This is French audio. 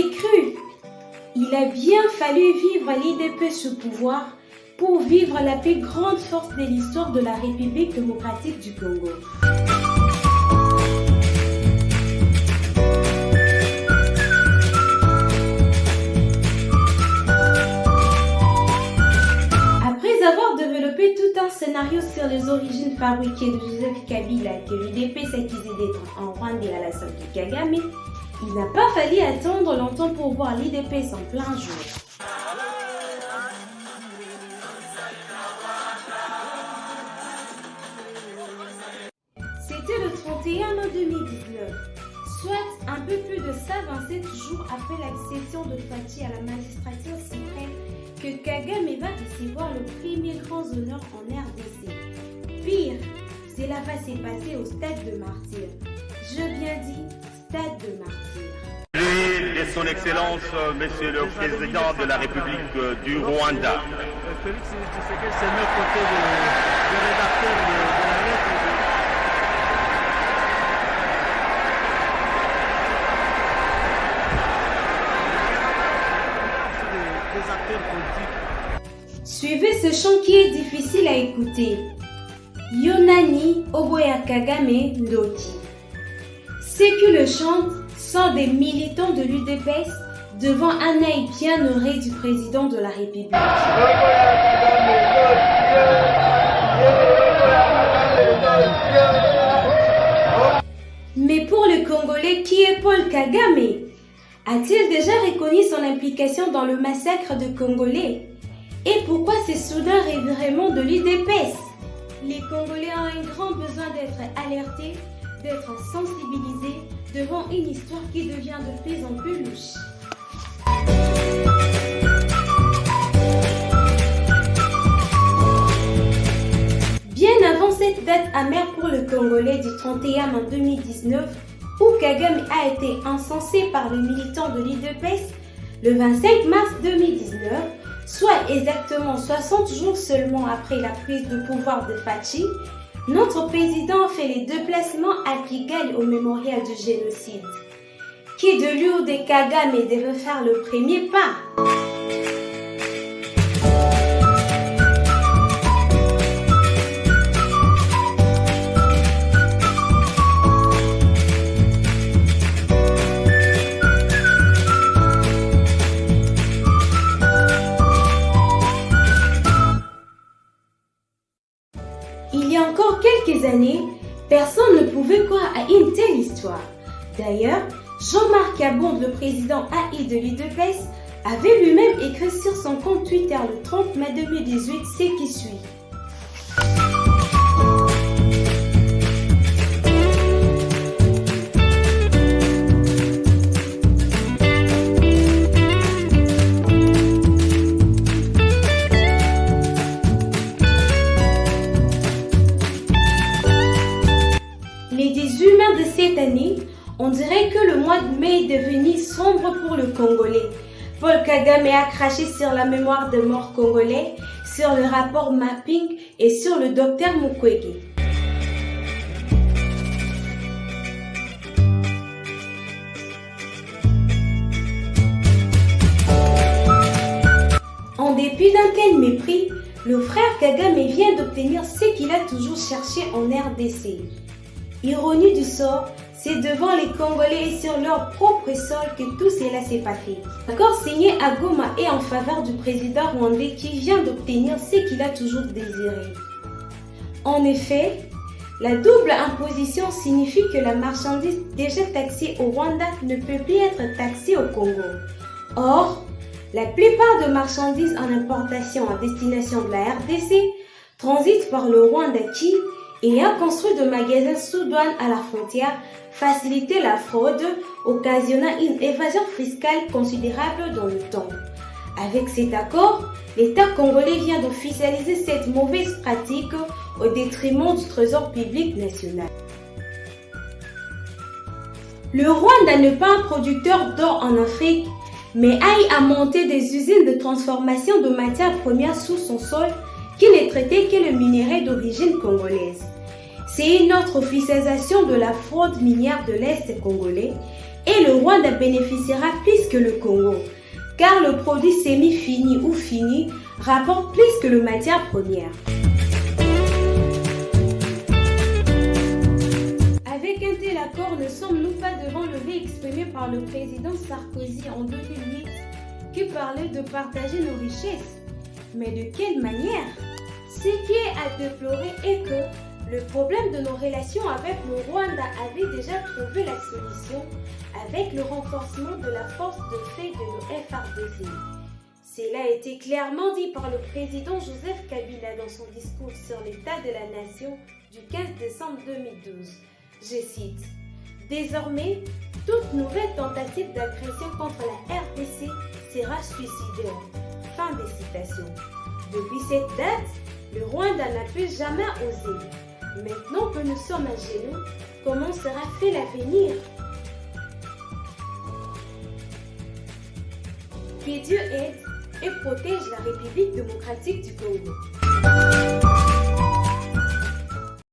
l'avez cru. Il a bien fallu vivre l'IDPS au pouvoir pour vivre la plus grande force de l'histoire de la République démocratique du Congo. Après avoir développé tout un scénario sur les origines fabriquées de Joseph Kabila que l'UDPS accusait d'être en Rwanda à la sortie de Kagame, il n'a pas fallu attendre longtemps pour voir l'IDPS en plein jour. C'était le 31 mai 2019, soit un peu plus de 127 jours après l'accession de Fachi à la magistrature suprême que Kagame va recevoir le premier grand honneur en RDC. Pire, cela va se passer au stade de martyr. Je bien dit, stade de martyr. De son Excellence, Monsieur le Président de la République du Rwanda. Félix Tshisekedi, c'est notre côté de rédacteur de la lettre. Des acteurs politiques. Suivez ce chant qui est difficile à écouter. Yonani Oboya Kagame Ndoki. Ceux qui le chantent sont des militants de l'UDPS devant un œil bien heureux du président de la République. Mais pour le Congolais, qui est Paul Kagame? A-t-il déjà reconnu son implication dans le massacre de Congolais? Et pourquoi ce soudain revirement de l'UDPS? Les Congolais ont un grand besoin d'être alertés, d'être sensibilisés devant une histoire qui devient de plus en plus louche. Bien avant cette date amère pour le Congolais du 31 mai 2019, où Kagame a été encensé par les militants de l'UDPS, le 25 mars 2019, soit exactement 60 jours seulement après la prise de pouvoir de Fachi, notre président fait les déplacements à Kigali au mémorial du génocide. Qui de lui ou de Kagame devait faire le premier pas? Il y a encore quelques années, personne ne pouvait croire à une telle histoire. D'ailleurs, Jean-Marc Kabonde, le président AI de l'UDPS, avait lui-même écrit sur son compte Twitter le 30 mai 2018 ce qui suit. Les 18 mai de cette année, on dirait que le mois de mai est devenu sombre pour le Congolais. Paul Kagame a craché sur la mémoire des morts congolais, sur le rapport Mapping et sur le docteur Mukwege. En dépit d'un tel mépris, le frère Kagame vient d'obtenir ce qu'il a toujours cherché en RDC. Ironie du sort, c'est devant les Congolais et sur leur propre sol que tout cela s'est passé. L'accord signé à Goma est en faveur du président rwandais qui vient d'obtenir ce qu'il a toujours désiré. En effet, la double imposition signifie que la marchandise déjà taxée au Rwanda ne peut plus être taxée au Congo. Or, la plupart des marchandises en importation à destination de la RDC transitent par le Rwanda qui, ayant construit des magasins sous douane à la frontière, facilitait la fraude, occasionnant une évasion fiscale considérable dans le temps. Avec cet accord, l'État congolais vient d'officialiser cette mauvaise pratique au détriment du trésor public national. Le Rwanda n'est pas un producteur d'or en Afrique, mais a monté des usines de transformation de matières premières sous son sol qui n'est traité que le minerai d'origine congolaise. C'est une autre officialisation de la fraude minière de l'Est congolais et le Rwanda bénéficiera plus que le Congo, car le produit semi-fini ou fini rapporte plus que le matière première. Avec un tel accord, ne sommes-nous pas devant le vœu exprimé par le président Sarkozy en 2008 qui parlait de partager nos richesses? Mais de quelle manière? Ce qui est à déplorer est que le problème de nos relations avec le Rwanda avait déjà trouvé la solution avec le renforcement de la force de fait de nos FARDC. Cela a été clairement dit par le président Joseph Kabila dans son discours sur l'état de la nation du 15 décembre 2012. Je cite: « Désormais, toute nouvelle tentative d'agression contre la RDC sera suicidaire. » Fin des citations. Depuis cette date, le Rwanda n'a plus jamais osé. Maintenant que nous sommes à genoux, comment sera fait l'avenir? Que Dieu aide et protège la République démocratique du Congo.